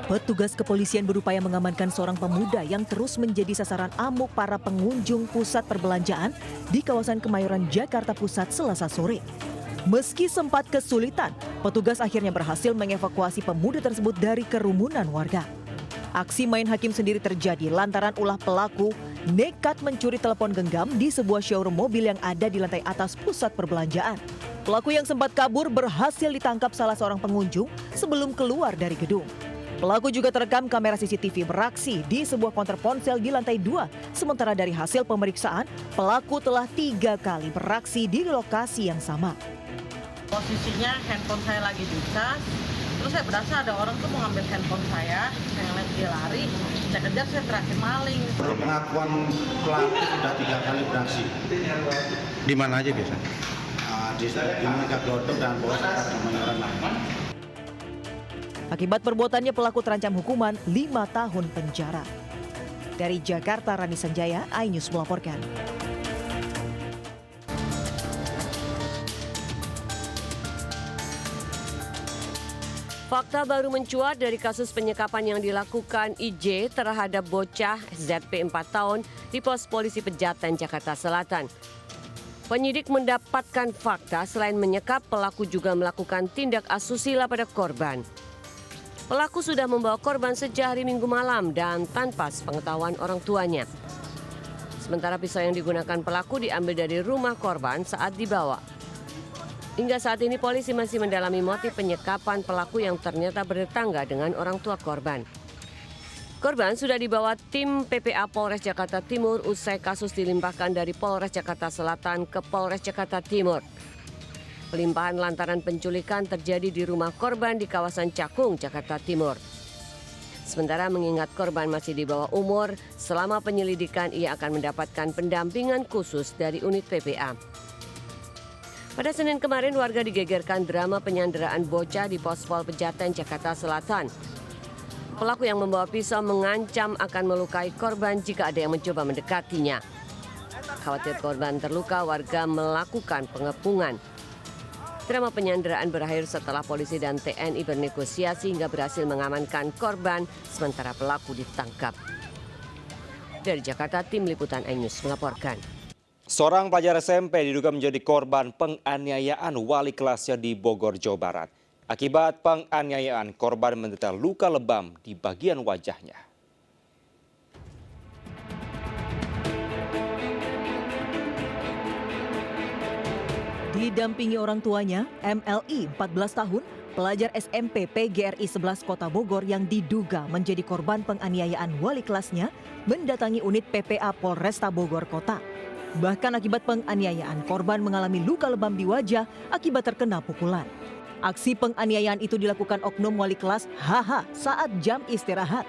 Petugas kepolisian berupaya mengamankan seorang pemuda yang terus menjadi sasaran amuk para pengunjung pusat perbelanjaan di kawasan Kemayoran, Jakarta Pusat Selasa sore. Meski sempat kesulitan, petugas akhirnya berhasil mengevakuasi pemuda tersebut dari kerumunan warga. Aksi main hakim sendiri terjadi lantaran ulah pelaku nekat mencuri telepon genggam di sebuah showroom mobil yang ada di lantai atas pusat perbelanjaan. Pelaku yang sempat kabur berhasil ditangkap salah seorang pengunjung sebelum keluar dari gedung. Pelaku juga terekam kamera CCTV beraksi di sebuah konter ponsel di lantai 2. Sementara dari hasil pemeriksaan, pelaku telah 3 kali beraksi di lokasi yang sama. Posisinya handphone saya lagi dicas, terus saya berasa ada orang tuh mau ngambil handphone saya lihat dia lari, saya kejar, saya terakhir maling. Pengakuan pelaku sudah 3 kali beraksi. Di mana aja biasanya? Di Mega Glodok dan Polres Kemayoran. Akibat perbuatannya pelaku terancam hukuman 5 tahun penjara. Dari Jakarta, Rani Sanjaya, iNews melaporkan. Fakta baru mencuat dari kasus penyekapan yang dilakukan IJ terhadap bocah ZP 4 tahun di pos polisi Pejaten, Jakarta Selatan. Penyidik mendapatkan fakta selain menyekap, pelaku juga melakukan tindak asusila pada korban. Pelaku sudah membawa korban sejak hari Minggu malam dan tanpa sepengetahuan orang tuanya. Sementara pisau yang digunakan pelaku diambil dari rumah korban saat dibawa. Hingga saat ini polisi masih mendalami motif penyekapan pelaku yang ternyata bertetangga dengan orang tua korban. Korban sudah dibawa tim PPA Polres Jakarta Timur usai kasus dilimpahkan dari Polres Jakarta Selatan ke Polres Jakarta Timur. Pelimpahan lantaran penculikan terjadi di rumah korban di kawasan Cakung, Jakarta Timur. Sementara mengingat korban masih di bawah umur, selama penyelidikan ia akan mendapatkan pendampingan khusus dari unit PPA. Pada Senin kemarin warga digegerkan drama penyanderaan bocah di Pospol Pejaten, Jakarta Selatan. Pelaku yang membawa pisau mengancam akan melukai korban jika ada yang mencoba mendekatinya. Khawatir korban terluka, warga melakukan pengepungan. Drama penyanderaan berakhir setelah polisi dan TNI bernegosiasi hingga berhasil mengamankan korban, sementara pelaku ditangkap. Dari Jakarta, tim liputan iNews melaporkan. Seorang pelajar SMP diduga menjadi korban penganiayaan wali kelasnya di Bogor, Jawa Barat. Akibat penganiayaan, korban menderita luka lebam di bagian wajahnya. Didampingi orang tuanya, MLI 14 tahun, pelajar SMP PGRI 11 Kota Bogor yang diduga menjadi korban penganiayaan wali kelasnya, mendatangi unit PPA Polresta Bogor Kota. Bahkan akibat penganiayaan, korban mengalami luka lebam di wajah akibat terkena pukulan. Aksi penganiayaan itu dilakukan oknum wali kelas HH saat jam istirahat.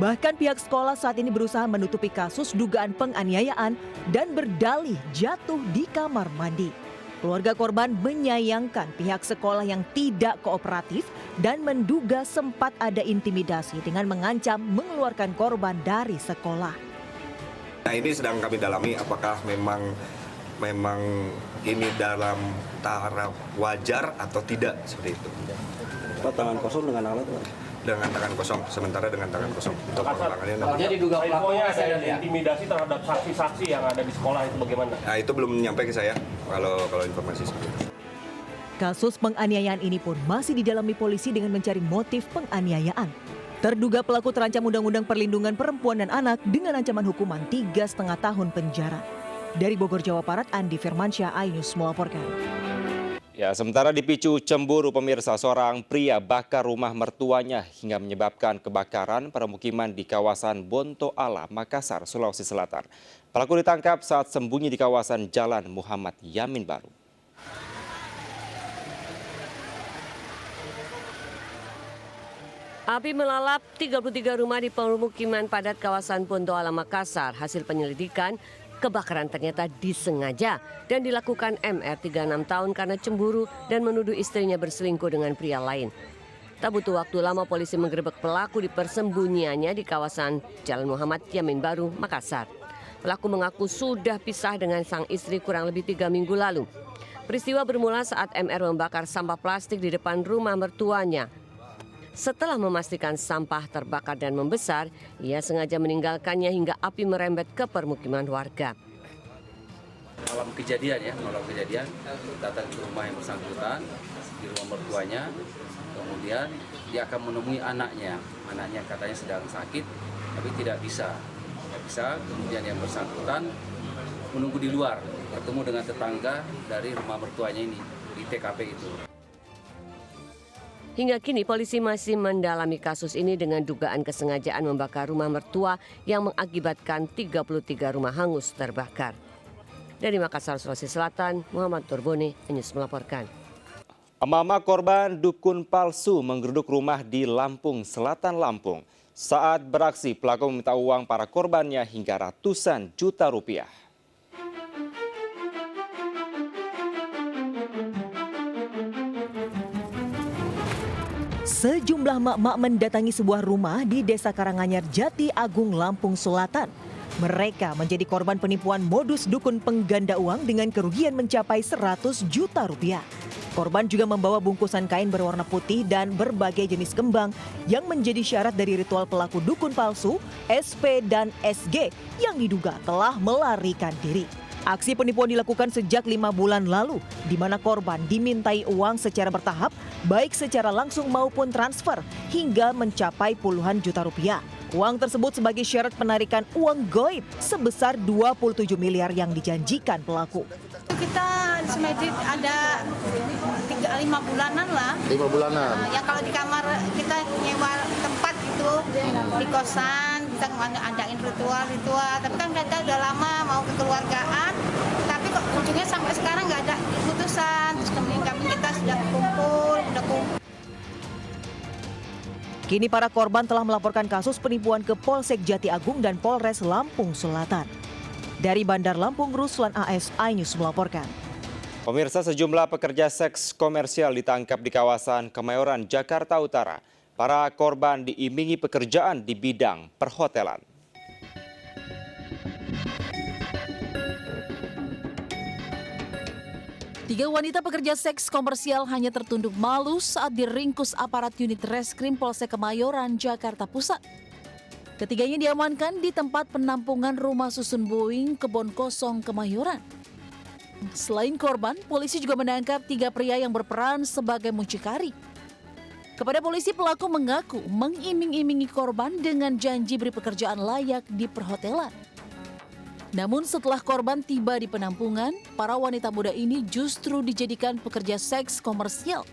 Bahkan pihak sekolah saat ini berusaha menutupi kasus dugaan penganiayaan dan berdalih jatuh di kamar mandi. Keluarga korban menyayangkan pihak sekolah yang tidak kooperatif dan menduga sempat ada intimidasi dengan mengancam mengeluarkan korban dari sekolah. Nah, ini sedang kami dalami apakah memang ini dalam taraf wajar atau tidak seperti itu. Pak, tangan kosong dengan alat, Pak? Dengan tangan kosong, sementara dengan tangan kosong. Untuk pengembangannya nanti. Jadi duga pelakunya ada intimidasi terhadap saksi-saksi yang ada di sekolah itu bagaimana? Nah, itu belum nyampe ke saya kalau informasi seperti itu. Kasus penganiayaan ini pun masih didalami polisi dengan mencari motif penganiayaan. Terduga pelaku terancam Undang-Undang Perlindungan Perempuan dan Anak dengan ancaman hukuman 3,5 tahun penjara. Dari Bogor, Jawa Barat, Andi Firmansyah, iNews melaporkan. Ya, sementara dipicu cemburu pemirsa, seorang pria bakar rumah mertuanya hingga menyebabkan kebakaran permukiman di kawasan Bonto Ala, Makassar, Sulawesi Selatan. Pelaku ditangkap saat sembunyi di kawasan Jalan Muhammad Yamin Baru. Api melalap 33 rumah di permukiman padat kawasan Bonto Ala, Makassar. Hasil penyelidikan, kebakaran ternyata disengaja dan dilakukan MR 36 tahun karena cemburu dan menuduh istrinya berselingkuh dengan pria lain. Tak butuh waktu lama polisi menggerebek pelaku di persembunyiannya di kawasan Jalan Muhammad Yamin Baru, Makassar. Pelaku mengaku sudah pisah dengan sang istri kurang lebih 3 minggu lalu. Peristiwa bermula saat MR membakar sampah plastik di depan rumah mertuanya. Setelah memastikan sampah terbakar dan membesar, ia sengaja meninggalkannya hingga api merembet ke permukiman warga. Malam kejadian datang ke rumah yang bersangkutan, di rumah mertuanya, kemudian dia akan menemui anaknya katanya sedang sakit, tapi tidak bisa, kemudian yang bersangkutan menunggu di luar, bertemu dengan tetangga dari rumah mertuanya ini, di TKP itu. Hingga kini polisi masih mendalami kasus ini dengan dugaan kesengajaan membakar rumah mertua yang mengakibatkan 33 rumah hangus terbakar. Dari Makassar, Sulawesi Selatan, Muhammad Turboni, News melaporkan. Mama korban dukun palsu menggeruduk rumah di Lampung Selatan, Lampung. Saat beraksi, pelaku meminta uang para korbannya hingga ratusan juta rupiah. Sejumlah mak-mak mendatangi sebuah rumah di Desa Karanganyar, Jati Agung, Lampung Selatan. Mereka menjadi korban penipuan modus dukun pengganda uang dengan kerugian mencapai 100 juta rupiah. Korban juga membawa bungkusan kain berwarna putih dan berbagai jenis kembang yang menjadi syarat dari ritual pelaku dukun palsu, SP dan SG yang diduga telah melarikan diri. Aksi penipuan dilakukan sejak 5 bulan lalu, di mana korban dimintai uang secara bertahap, baik secara langsung maupun transfer, hingga mencapai puluhan juta rupiah. Uang tersebut sebagai syarat penarikan uang goib sebesar 27 miliar yang dijanjikan pelaku. Kita di Semedit ada 5 bulanan lah. 5 bulanan. Ya kalau di kamar kita nyewa tempat itu di kosan, kita adain ritual. Tapi kan udah lama mau kekeluargaan, tapi kok ujungnya sampai sekarang nggak ada keputusan. Terus kemudian kita sudah kumpul. Kini para korban telah melaporkan kasus penipuan ke Polsek Jati Agung dan Polres Lampung Selatan. Dari Bandar Lampung, Ruslan AS, iNews melaporkan. Pemirsa, sejumlah pekerja seks komersial ditangkap di kawasan Kemayoran, Jakarta Utara. Para korban diiming-imingi pekerjaan di bidang perhotelan. Tiga wanita pekerja seks komersial hanya tertunduk malu saat diringkus aparat unit Reskrim Polsek Kemayoran, Jakarta Pusat. Ketiganya diamankan di tempat penampungan rumah susun Boeing Kebon Kosong, Kemayoran. Selain korban, polisi juga menangkap 3 pria yang berperan sebagai mucikari. Kepada polisi, pelaku mengaku mengiming-imingi korban dengan janji beri pekerjaan layak di perhotelan. Namun setelah korban tiba di penampungan, para wanita muda ini justru dijadikan pekerja seks komersial.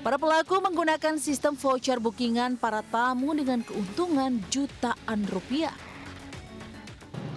Para pelaku menggunakan sistem voucher bookingan para tamu dengan keuntungan jutaan rupiah.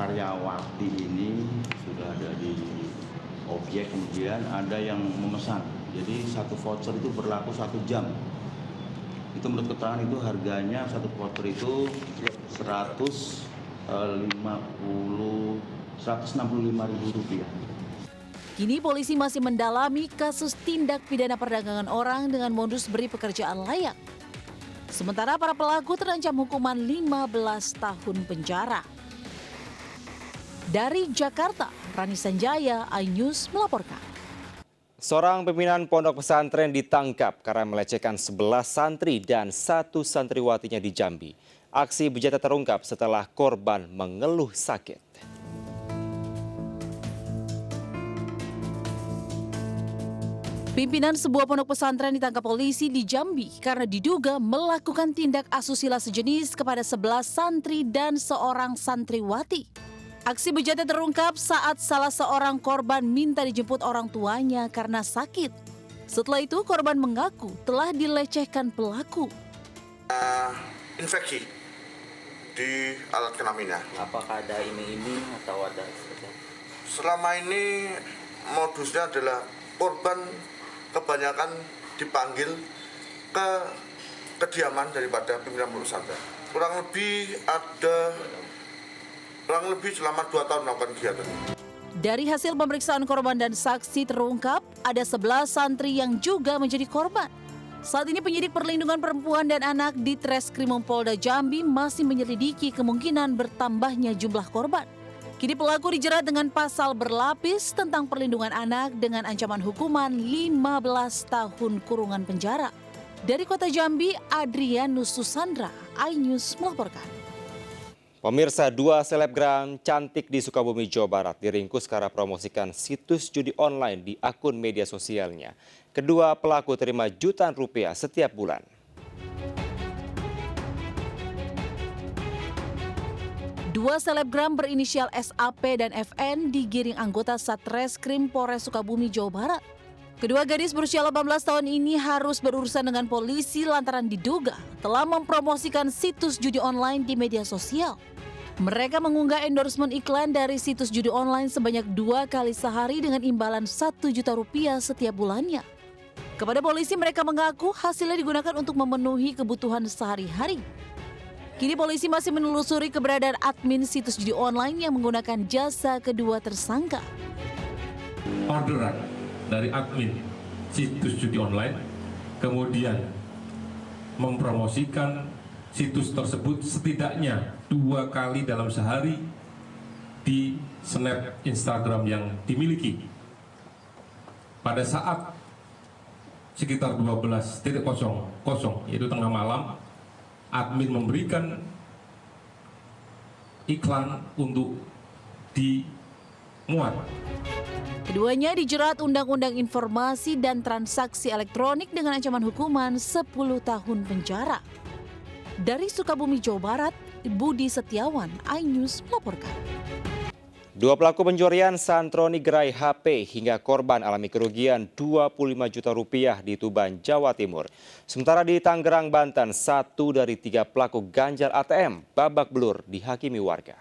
Karyawati ini sudah ada di objek, kemudian ada yang memesan. Jadi satu voucher itu berlaku 1 jam. Itu menurut keterangan itu harganya satu voucher itu 165.000 rupiah. Kini polisi masih mendalami kasus tindak pidana perdagangan orang dengan modus beri pekerjaan layak. Sementara para pelaku terancam hukuman 15 tahun penjara. Dari Jakarta, Rani Sanjaya, iNews melaporkan. Seorang pimpinan pondok pesantren ditangkap karena melecehkan 11 santri dan 1 santriwatinya di Jambi. Aksi bejatnya terungkap setelah korban mengeluh sakit. Pimpinan sebuah pondok pesantren ditangkap polisi di Jambi karena diduga melakukan tindak asusila sejenis kepada 11 santri dan seorang santriwati. Aksi bejatnya terungkap saat salah seorang korban minta dijemput orang tuanya karena sakit. Setelah itu korban mengaku telah dilecehkan pelaku. Infeksi di alat kelaminnya. Apakah ada iming-iming atau ada seperti apa? Selama ini modusnya adalah korban kebanyakan dipanggil ke kediaman daripada pimpinan pondok pesantren. Kurang lebih selama 2 tahun melakukan kegiatan. Dari hasil pemeriksaan korban dan saksi terungkap ada 11 santri yang juga menjadi korban. Saat ini penyidik perlindungan perempuan dan anak di Treskrimum Polda Jambi masih menyelidiki kemungkinan bertambahnya jumlah korban. Kini pelaku dijerat dengan pasal berlapis tentang perlindungan anak dengan ancaman hukuman 15 tahun kurungan penjara. Dari kota Jambi, Adrianus Susandra, iNews melaporkan. Pemirsa, 2 selebgram cantik di Sukabumi, Jawa Barat diringkus karena promosikan situs judi online di akun media sosialnya. Kedua pelaku terima jutaan rupiah setiap bulan. Dua selebgram berinisial SAP dan FN digiring anggota Satreskrim Polres Sukabumi, Jawa Barat. Kedua gadis berusia 18 tahun ini harus berurusan dengan polisi lantaran diduga telah mempromosikan situs judi online di media sosial. Mereka mengunggah endorsement iklan dari situs judi online sebanyak 2 kali sehari dengan imbalan 1 juta rupiah setiap bulannya. Kepada polisi mereka mengaku hasilnya digunakan untuk memenuhi kebutuhan sehari-hari. Kini polisi masih menelusuri keberadaan admin situs judi online yang menggunakan jasa kedua tersangka. Orderan dari admin situs judi online, kemudian mempromosikan situs tersebut setidaknya 2 kali dalam sehari di snap Instagram yang dimiliki. Pada saat sekitar 12.00 yaitu tengah malam, admin memberikan iklan untuk dimuat. Keduanya dijerat Undang-Undang Informasi dan Transaksi Elektronik dengan ancaman hukuman 10 tahun penjara. Dari Sukabumi, Jawa Barat, Budi Setiawan, iNews melaporkan. 2 pelaku pencurian santroni gerai HP hingga korban alami kerugian 25 juta rupiah di Tuban, Jawa Timur. Sementara di Tangerang, Banten, 1 dari 3 pelaku ganjal ATM babak belur dihakimi warga.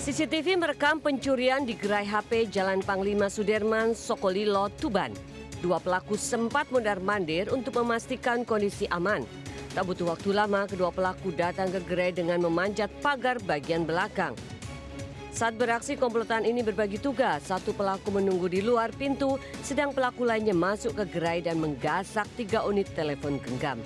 CCTV merekam pencurian di gerai HP Jalan Panglima Sudirman, Sokolilo, Tuban. 2 pelaku sempat mondar-mandir untuk memastikan kondisi aman. Tak butuh waktu lama, kedua pelaku datang ke gerai dengan memanjat pagar bagian belakang. Saat beraksi, komplotan ini berbagi tugas. 1 pelaku menunggu di luar pintu, sedang pelaku lainnya masuk ke gerai dan menggasak 3 unit telepon genggam.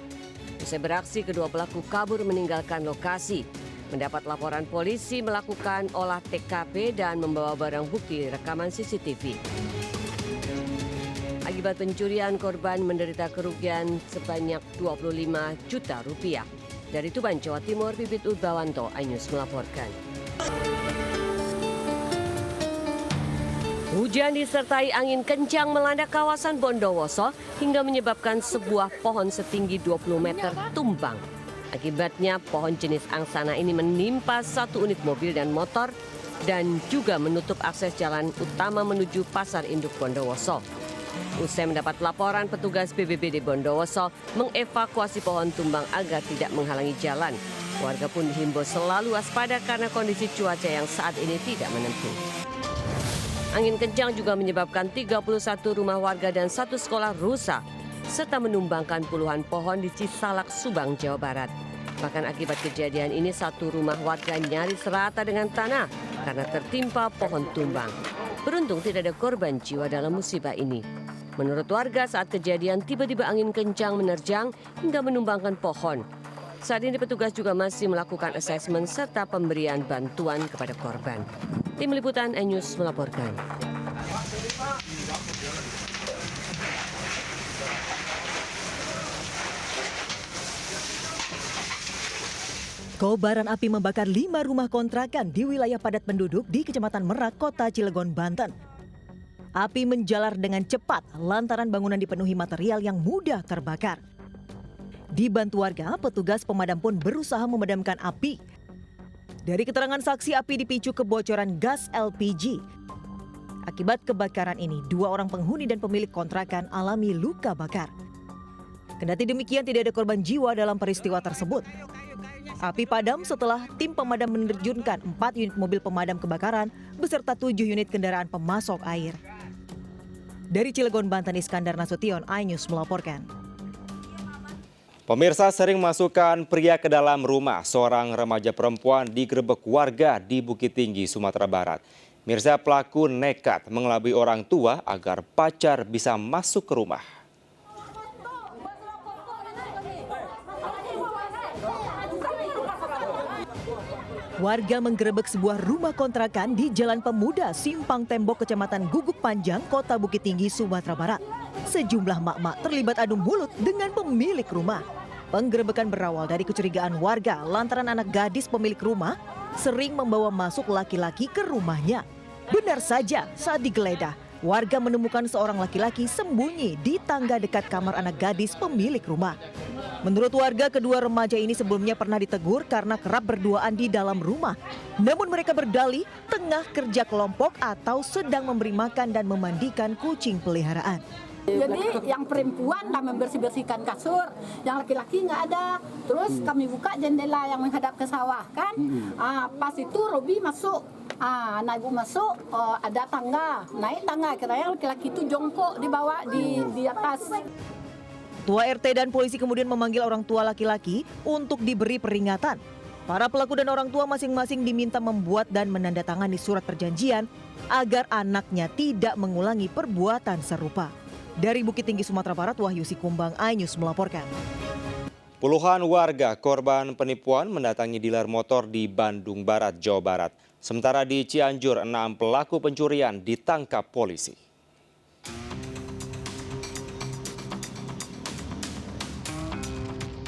Usai beraksi, kedua pelaku kabur meninggalkan lokasi. Mendapat laporan polisi melakukan olah TKP dan membawa barang bukti rekaman CCTV. Akibat pencurian, korban menderita kerugian sebanyak 25 juta rupiah. Dari Tuban, Jawa Timur, Pipit Udbawanto, iNews melaporkan. Hujan disertai angin kencang melanda kawasan Bondowoso hingga menyebabkan sebuah pohon setinggi 20 meter tumbang. Akibatnya pohon jenis angsana ini menimpa 1 unit mobil dan motor dan juga menutup akses jalan utama menuju Pasar Induk Bondowoso. Usai mendapat laporan, petugas BPBD Bondowoso mengevakuasi pohon tumbang agar tidak menghalangi jalan. Warga pun dihimbau selalu waspada karena kondisi cuaca yang saat ini tidak menentu. Angin kencang juga menyebabkan 31 rumah warga dan 1 sekolah rusak, serta menumbangkan puluhan pohon di Cisalak, Subang, Jawa Barat. Bahkan akibat kejadian ini 1 rumah warga nyaris rata dengan tanah karena tertimpa pohon tumbang. Beruntung tidak ada korban jiwa dalam musibah ini. Menurut warga, saat kejadian tiba-tiba angin kencang menerjang hingga menumbangkan pohon. Saat ini petugas juga masih melakukan asesmen serta pemberian bantuan kepada korban. Tim Liputan iNews melaporkan. Kobaran api membakar 5 rumah kontrakan di wilayah padat penduduk di Kecamatan Merak, Kota Cilegon, Banten. Api menjalar dengan cepat lantaran bangunan dipenuhi material yang mudah terbakar. Dibantu warga, petugas pemadam pun berusaha memadamkan api. Dari keterangan saksi, api dipicu kebocoran gas LPG. Akibat kebakaran ini, 2 orang penghuni dan pemilik kontrakan alami luka bakar. Kendati demikian, tidak ada korban jiwa dalam peristiwa tersebut. Api padam setelah tim pemadam menerjunkan 4 unit mobil pemadam kebakaran beserta 7 unit kendaraan pemasok air. Dari Cilegon, Banten, Iskandar Nasution, iNews melaporkan. Pemirsa, sering masukkan pria ke dalam rumah. Seorang remaja perempuan digerebek warga di Bukit Tinggi, Sumatera Barat. Mirsa, pelaku nekat mengelabui orang tua agar pacar bisa masuk ke rumah. Warga menggerebek sebuah rumah kontrakan di Jalan Pemuda, Simpang Tembok, Kecamatan Guguk Panjang, Kota Bukit Tinggi, Sumatera Barat. Sejumlah mak-mak terlibat adu mulut dengan pemilik rumah. Penggerebekan berawal dari kecurigaan warga lantaran anak gadis pemilik rumah sering membawa masuk laki-laki ke rumahnya. Benar saja, saat digeledah, warga menemukan seorang laki-laki sembunyi di tangga dekat kamar anak gadis pemilik rumah. Menurut warga, kedua remaja ini sebelumnya pernah ditegur karena kerap berduaan di dalam rumah. Namun mereka berdalih tengah kerja kelompok atau sedang memberi makan dan memandikan kucing peliharaan. Jadi yang perempuan lah membersih-bersihkan kasur, yang laki-laki nggak ada. Terus kami buka jendela yang menghadap ke sawah kan. Pas itu Robi masuk. Anak ibu masuk, ada tangga, naik tangga. Kiranya laki-laki itu jongkok di bawah di atas. Ketua RT dan polisi kemudian memanggil orang tua laki-laki untuk diberi peringatan. Para pelaku dan orang tua masing-masing diminta membuat dan menandatangani surat perjanjian agar anaknya tidak mengulangi perbuatan serupa. Dari Bukit Tinggi, Sumatera Barat, Wahyu Sikumbang, iNews melaporkan. Puluhan warga korban penipuan mendatangi dealer motor di Bandung Barat, Jawa Barat. Sementara di Cianjur, 6 pelaku pencurian ditangkap polisi.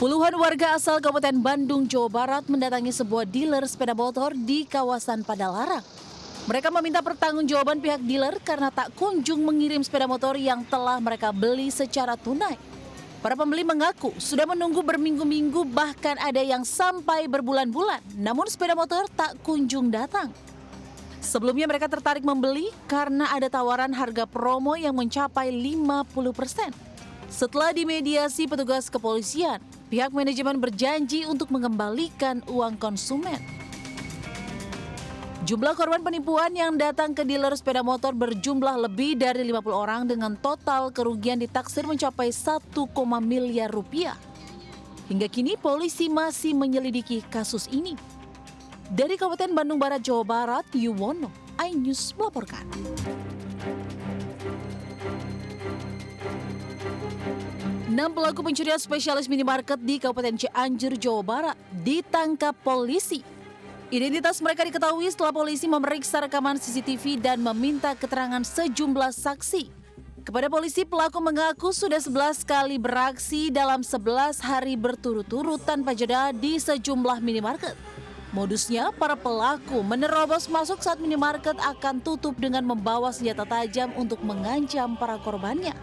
Puluhan warga asal Kabupaten Bandung, Jawa Barat mendatangi sebuah dealer sepeda motor di kawasan Padalarang. Mereka meminta pertanggungjawaban pihak dealer karena tak kunjung mengirim sepeda motor yang telah mereka beli secara tunai. Para pembeli mengaku sudah menunggu berminggu-minggu, bahkan ada yang sampai berbulan-bulan, namun sepeda motor tak kunjung datang. Sebelumnya mereka tertarik membeli karena ada tawaran harga promo yang mencapai 50%. Setelah dimediasi petugas kepolisian, pihak manajemen berjanji untuk mengembalikan uang konsumen. Jumlah korban penipuan yang datang ke dealer sepeda motor berjumlah lebih dari 50 orang dengan total kerugian ditaksir mencapai 1, miliar rupiah. Hingga kini polisi masih menyelidiki kasus ini. Dari Kabupaten Bandung Barat, Jawa Barat, Yuwono, iNews melaporkan. Enam pelaku pencurian spesialis minimarket di Kabupaten Cianjur, Jawa Barat ditangkap polisi. Identitas mereka diketahui setelah polisi memeriksa rekaman CCTV dan meminta keterangan sejumlah saksi. Kepada polisi, pelaku mengaku sudah 11 kali beraksi dalam 11 hari berturut-turut tanpa jeda di sejumlah minimarket. Modusnya, para pelaku menerobos masuk saat minimarket akan tutup dengan membawa senjata tajam untuk mengancam para korbannya.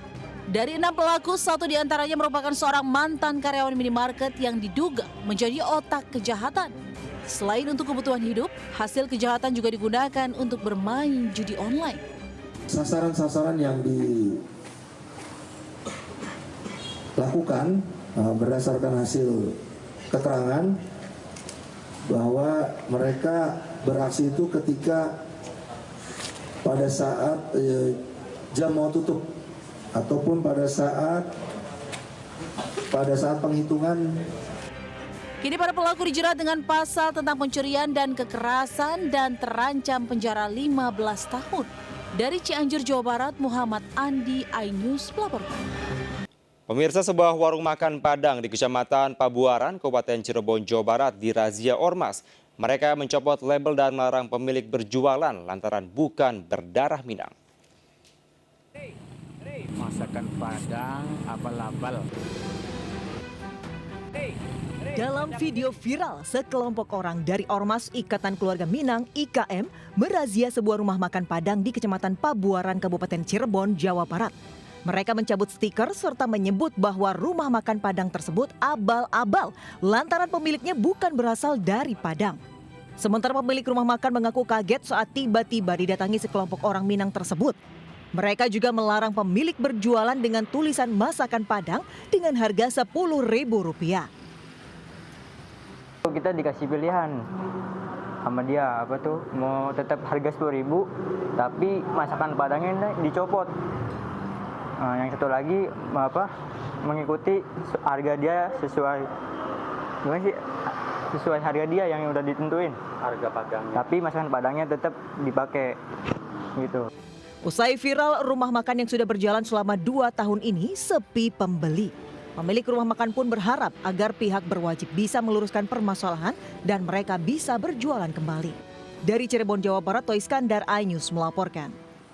Dari 6 pelaku, 1 diantaranya merupakan seorang mantan karyawan minimarket yang diduga menjadi otak kejahatan. Selain untuk kebutuhan hidup, hasil kejahatan juga digunakan untuk bermain judi online. Sasaran-sasaran yang dilakukan berdasarkan hasil keterangan bahwa mereka beraksi itu ketika pada saat jam mau tutup ataupun pada saat penghitungan. Kini para pelaku dijerat dengan pasal tentang pencurian dan kekerasan dan terancam penjara 15 tahun. Dari Cianjur, Jawa Barat, Muhammad Andi, iNews melaporkan. Pemirsa, sebuah warung makan Padang di Kecamatan Pabuaran, Kabupaten Cirebon, Jawa Barat dirazia ormas. Mereka mencopot label dan melarang pemilik berjualan lantaran bukan berdarah Minang. Masakan Padang abal-abal. Dalam video viral, sekelompok orang dari Ormas Ikatan Keluarga Minang (IKM) merazia sebuah rumah makan Padang di Kecamatan Pabuaran, Kabupaten Cirebon, Jawa Barat. Mereka mencabut stiker serta menyebut bahwa rumah makan Padang tersebut abal-abal lantaran pemiliknya bukan berasal dari Padang. Sementara pemilik rumah makan mengaku kaget saat tiba-tiba didatangi sekelompok orang Minang tersebut. Mereka juga melarang pemilik berjualan dengan tulisan masakan Padang dengan harga Rp10.000. Kita dikasih pilihan sama dia mau tetap harga 10.000 tapi masakan Padangnya dicopot. Yang satu lagi mengikuti harga dia sesuai harga dia yang udah ditentuin harga Padangnya. Tapi masakan Padangnya tetap dipakai gitu. Usai viral, rumah makan yang sudah berjalan selama 2 tahun ini sepi pembeli. Pemilik rumah makan pun berharap agar pihak berwajib bisa meluruskan permasalahan dan mereka bisa berjualan kembali. Dari Cirebon, Jawa Barat, Toy Iskandar, iNews melaporkan.